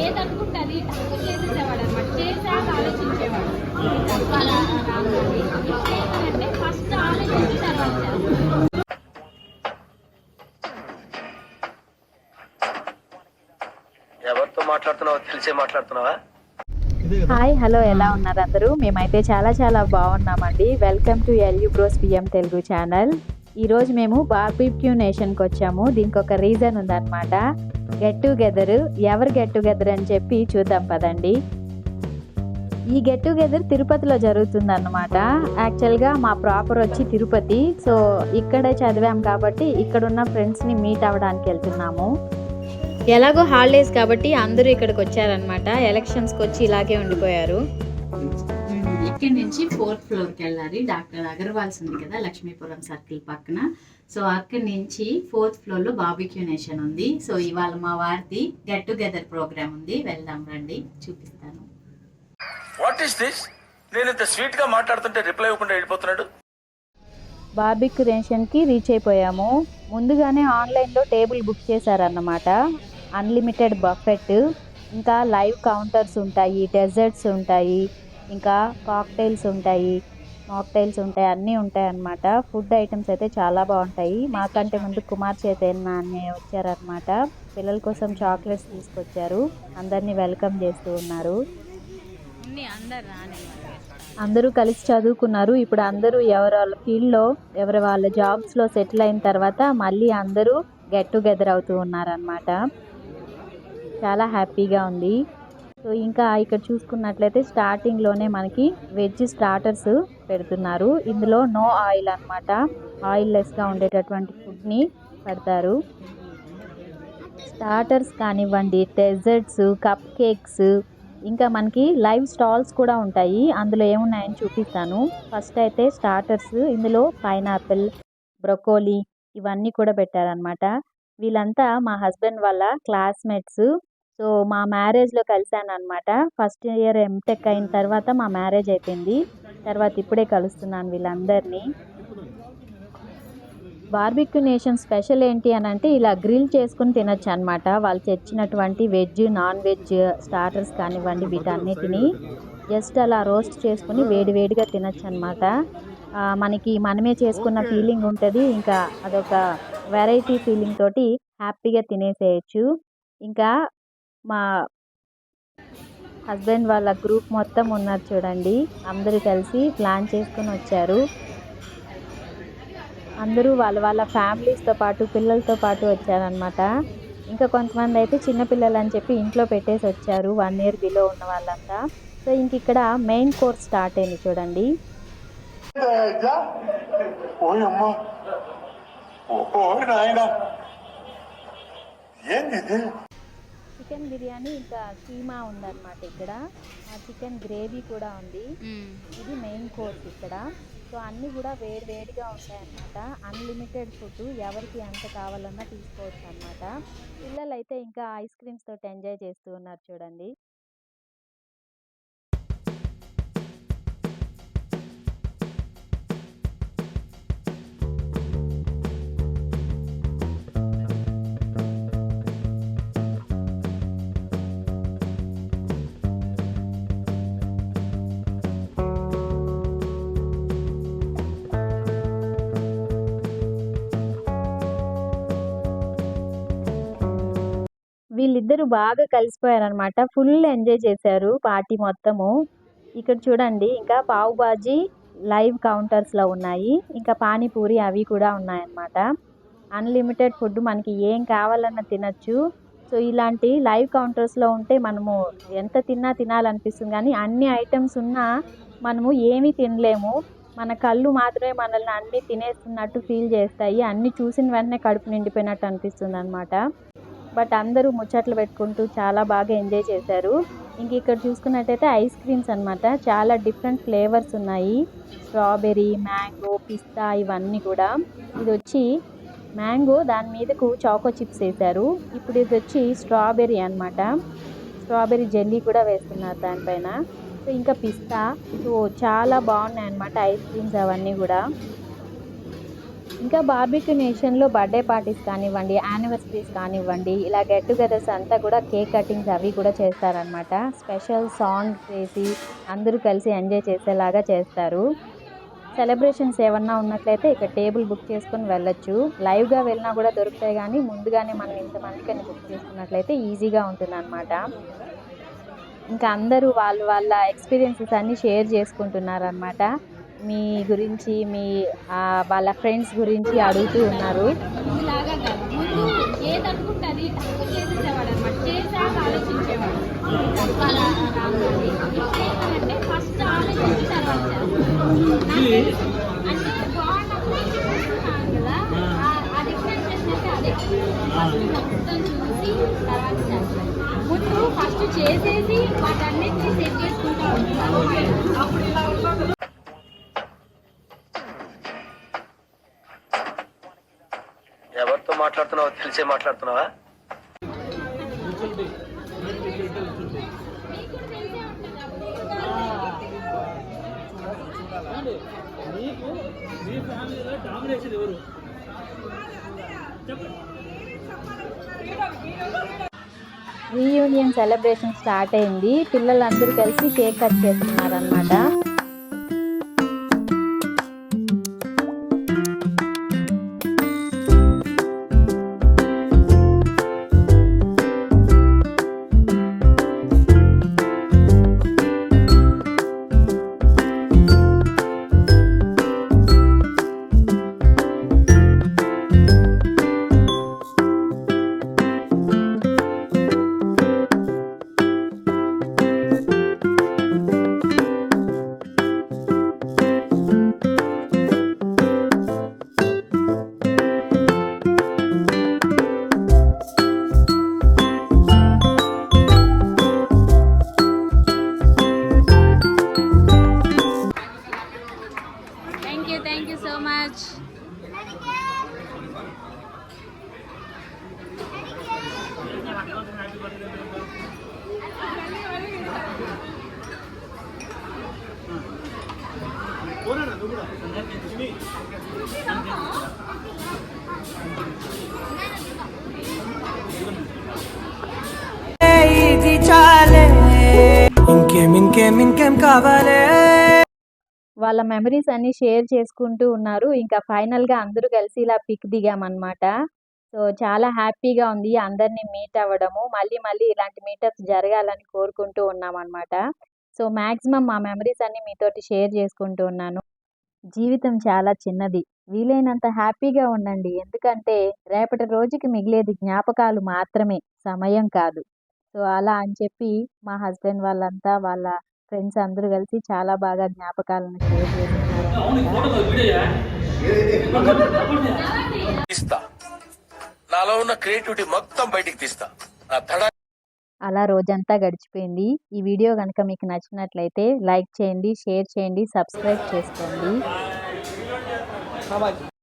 ఏదనుకుంటే అది తక్కువ చేసేసేవాడు అనమాట. చేశాక ఆలోచించేవాడు తప్పాలా రావాలి. ఇప్పుడు ఏంటంటే ఫస్ట్ ఆలోచించి తర్వాత చేస్తాడు. ఎవరితో మాట్లాడుతున్నావో తెలిసే మాట్లాడుతున్నావా? హాయ్ హలో ఎలా ఉన్నారు అందరూ? మేమైతే చాలా బాగున్నామండి. Welcome to ఎల్యూ bros PM Telugu channel. ఈరోజు మేము బార్బిక్యూ నేషన్కి వచ్చాము. దీనికి ఒక రీజన్ ఉందన్నమాట. గెట్ టుగెదర్, ఎవరు గెట్ టుగెదర్ అని చెప్పి చూద్దాం పదండి. ఈ గెట్ టుగెదర్ తిరుపతిలో జరుగుతుందన్నమాట. యాక్చువల్గా మా ప్రాపర్ వచ్చి తిరుపతి. సో ఇక్కడే చదివాం కాబట్టి ఇక్కడున్న ఫ్రెండ్స్ని మీట్ అవ్వడానికి వెళ్తున్నాము. ఎలాగో హాలిడేస్ కాబట్టి అందరూ ఇక్కడికి వచ్చారనమాట. ఎలక్షన్స్కి వచ్చి ఇలాగే ఉండిపోయారు. ఇక్కడి నుంచి 4th ఫ్లోర్కి వెళ్ళాలి. డాక్టర్ అగర్వాల్స్ ఉంది కదా లక్ష్మీపురం సర్కిల్ పక్కన. సో అక్కడి నుంచి 4th ఫ్లోర్లో బార్బిక్యూ నేషన్ ఉంది. సో ఇవాళ మా వారిది గెట్ టుగెదర్ ప్రోగ్రామ్ ఉంది. వెళ్దాం రండి, చూపిస్తాను. What is this? నేను ఇంత స్వీట్ గా మాట్లాడుతుంటే రిప్లై ఇవ్వకుండా వెళ్ళిపోతున్నాడు. బార్బిక్యూ నేషన్కి రీచ్ అయిపోయాము. ముందుగానే ఆన్లైన్లో టేబుల్ బుక్ చేశారన్నమాట. అన్లిమిటెడ్ బఫెట్, ఇంకా లైవ్ కౌంటర్స్ ఉంటాయి, డెజర్ట్స్ ఉంటాయి, ఇంకా కాక్టైల్స్ ఉంటాయి, మాక్టైల్స్ ఉంటాయి, అన్నీ ఉంటాయి అన్నమాట. ఫుడ్ ఐటమ్స్ అయితే చాలా బాగుంటాయి. మాకంటే ముందు కుమార్ చైతన్య అనే వచ్చారనమాట. పిల్లల కోసం చాక్లెట్స్ తీసుకొచ్చారు. అందరినీ వెల్కమ్ చేస్తూ ఉన్నారు. అందరూ కలిసి చదువుకున్నారు. ఇప్పుడు అందరూ ఎవరి వాళ్ళ ఫీల్డ్లో ఎవరి వాళ్ళ జాబ్స్లో సెటిల్ అయిన తర్వాత మళ్ళీ అందరూ గెట్ టుగెదర్ అవుతూ ఉన్నారనమాట. చాలా హ్యాపీగా ఉంది. సో ఇంకా ఇక్కడ చూసుకున్నట్లయితే స్టార్టింగ్లోనే మనకి వెజ్ స్టార్టర్స్ పెడుతున్నారు. ఇందులో నో ఆయిల్ అనమాట. ఆయిల్ లెస్గా ఉండేటటువంటి ఫుడ్ని పెడతారు. స్టార్టర్స్ కానివ్వండి, డెజర్ట్స్, కప్ కేక్స్, ఇంకా మనకి లైవ్ స్టాల్స్ కూడా ఉంటాయి. అందులో ఏమున్నాయని చూపిస్తాను. ఫస్ట్ అయితే స్టార్టర్స్, ఇందులో పైనాపిల్, బ్రొకోలీ ఇవన్నీ కూడా పెట్టారనమాట. వీళ్ళంతా మా హస్బెండ్ వాళ్ళ క్లాస్మేట్స్. సో మా మ్యారేజ్లో కలిశాను అనమాట. ఫస్ట్ ఇయర్ ఎంటెక్ అయిన తర్వాత మా మ్యారేజ్ అయిపోయింది. తర్వాత ఇప్పుడే కలుస్తున్నాను వీళ్ళందరినీ. బార్బిక్యూ నేషన్ స్పెషల్ ఏంటి అని అంటే ఇలా గ్రిల్ చేసుకుని తినొచ్చు అనమాట. వాళ్ళు తెచ్చినటువంటి వెజ్, నాన్ వెజ్ స్టార్టర్స్ కానివ్వండి, వీటన్నిటిని జస్ట్ అలా రోస్ట్ చేసుకుని వేడివేడిగా తినొచ్చు అనమాట. మనకి మనమే చేసుకున్న ఫీలింగ్ ఉంటుంది. ఇంకా అదొక వెరైటీ ఫీలింగ్ తోటి హ్యాపీగా తినేసేయచ్చు. ఇంకా మా హస్బెండ్ వాళ్ళ గ్రూప్ మొత్తం ఉన్నారు చూడండి. అందరూ కలిసి ప్లాన్ చేసుకుని వచ్చారు. అందరూ వాళ్ళ ఫ్యామిలీస్తో పాటు పిల్లలతో పాటు వచ్చారనమాట. ఇంకా కొంతమంది అయితే చిన్నపిల్లలు అని చెప్పి ఇంట్లో పెట్టేసి వచ్చారు, 1 year బిలో ఉన్న వాళ్ళంతా. సో ఇంక ఇక్కడ మెయిన్ కోర్స్ స్టార్ట్ అయింది చూడండి. చికెన్ బిర్యానీ ఇంకా కీమా ఉందన్నమాట. ఇక్కడ చికెన్ గ్రేవీ కూడా ఉంది. ఇది మెయిన్ కోర్స్ ఇక్కడ. సో అన్నీ కూడా వేడిగా ఉంటాయన్నమాట. అన్లిమిటెడ్ ఫుడ్, ఎవరికి ఎంత కావాలన్నా తీసుకోవచ్చు అన్నమాట. పిల్లలు అయితే ఇంకా ఐస్ క్రీమ్స్ తోటి ఎంజాయ్ చేస్తూ ఉన్నారు చూడండి. వీళ్ళిద్దరూ బాగా కలిసిపోయారనమాట. ఫుల్ ఎంజాయ్ చేశారు పార్టీ మొత్తము. ఇక్కడ చూడండి, ఇంకా పావు బాజీ లైవ్ కౌంటర్స్లో ఉన్నాయి. ఇంకా పానీపూరి అవి కూడా ఉన్నాయన్నమాట. అన్లిమిటెడ్ ఫుడ్, మనకి ఏం కావాలన్నా తినచ్చు. సో ఇలాంటి లైవ్ కౌంటర్స్లో ఉంటే మనము ఎంత తినాలనిపిస్తుంది. కానీ అన్ని ఐటమ్స్ ఉన్నా మనము ఏమీ తినలేము. మన కళ్ళు మాత్రమే మనల్ని అన్నీ తినేస్తున్నట్టు ఫీల్ చేస్తాయి. అన్నీ చూసిన వెంటనే కడుపు నిండిపోయినట్టు అనిపిస్తుంది అనమాట. బట్ అందరూ ముచ్చట్లు పెట్టుకుంటూ చాలా బాగా ఎంజాయ్ చేశారు. ఇంక ఇక్కడ చూసుకున్నట్టయితే ఐస్ క్రీమ్స్ అనమాట. చాలా డిఫరెంట్ ఫ్లేవర్స్ ఉన్నాయి. స్ట్రాబెర్రీ, మ్యాంగో, పిస్తా ఇవన్నీ కూడా. ఇది వచ్చి మ్యాంగో, దాని మీదకు చాకో చిప్స్ వేశారు. ఇప్పుడు ఇది వచ్చి స్ట్రాబెర్రీ అనమాట. స్ట్రాబెర్రీ జెల్లీ కూడా వేస్తున్నారు దానిపైన. సో ఇంకా పిస్తా. సో చాలా బాగున్నాయి అనమాట ఐస్ క్రీమ్స్ అవన్నీ కూడా. ఇంకా బార్బిక్యూ నేషన్లో బర్త్డే పార్టీస్ కానివ్వండి, యానివర్సరీస్ కానివ్వండి, ఇలా గెట్ టుగెదర్స్ అంతా కూడా కేక్ కటింగ్స్ అవి కూడా చేస్తారనమాట. స్పెషల్ సాంగ్ వేసి అందరూ కలిసి ఎంజాయ్ చేసేలాగా చేస్తారు. సెలబ్రేషన్స్ ఏమన్నా ఉన్నట్లయితే ఇక్కడ టేబుల్ బుక్ చేసుకొని వెళ్ళొచ్చు. లైవ్గా వెళ్ళినా కూడా దొరుకుతాయి, కానీ ముందుగానే మనం ఇంతమందికని బుక్ చేసుకున్నట్లయితే ఈజీగా ఉంటుందన్నమాట. ఇంకా అందరూ వాళ్ళ ఎక్స్పీరియన్సెస్ అన్నీ షేర్ చేసుకుంటున్నారనమాట. మీ గురించి వాళ్ళ ఫ్రెండ్స్ గురించి అడుగుతూ ఉన్నారు. ఇలాగా కాదు, ముందు ఏది అనుకుంటే అది చేసేసేవాడు అనమాట. చేసాక ఆలోచించేవాడు. తప్పాలా రావాలి అంటే ఫస్ట్ ఆలోచించి తర్వాత చేస్తాను. అంటే బాగున్నప్పుడు చూస్తున్నాను కదా, ఆ డిఫరెన్షియేషన్ అంటే అదే. ఫస్ట్ మొత్తం చూసి తర్వాత చేస్తాను. ముందు ఫస్ట్ చేసేసి వాటన్నిటిని సెట్ చేసుకుంటూ ఉంటాను. అప్పుడు ఇలా ఉంటుంది. ఎవరితో మాట్లాడుతున్నావో తెలిసే మాట్లాడుతున్నావా? రీయూనియన్ సెలబ్రేషన్ స్టార్ట్ అయింది. పిల్లలందరూ కలిసి కేక్ కట్ చేస్తున్నారనమాట. Thank you so much. ఇంకేం కావాలే. వాళ్ళ మెమరీస్ అన్ని షేర్ చేసుకుంటూ ఉన్నారు. ఇంకా ఫైనల్గా అందరూ కలిసి ఇలా పిక్ దిగామన్నమాట. సో చాలా హ్యాపీగా ఉంది అందరినీ మీట్ అవ్వడము. మళ్ళీ మళ్ళీ ఇలాంటి మీటప్స్ జరగాలని కోరుకుంటూ ఉన్నామన్నమాట. సో మ్యాక్సిమం మా మెమరీస్ అన్ని మీతోటి షేర్ చేసుకుంటూ ఉన్నాను. జీవితం చాలా చిన్నది, వీలైనంత హ్యాపీగా ఉండండి. ఎందుకంటే రేపటి రోజుకి మిగిలేది జ్ఞాపకాలు మాత్రమే, సమయం కాదు. సో అలా అని చెప్పి మా హస్బెండ్ వాళ్ళంతా వాళ్ళ ఫ్రెండ్స్ అందరూ కలిసి చాలా బాగా జ్ఞాపకాలను షేర్ చేసుకున్నారు. తీస్తా, నాలో ఉన్న క్రియేటివిటీ మొత్తం బయటికి తీస్తా. నా తడ అలా రోజంతా గడిచిపోయింది. ఈ వీడియో కనుక మీకు నచ్చినట్లయితే లైక్ చేయండి, షేర్ చేయండి, సబ్స్క్రైబ్ చేసుకోండి.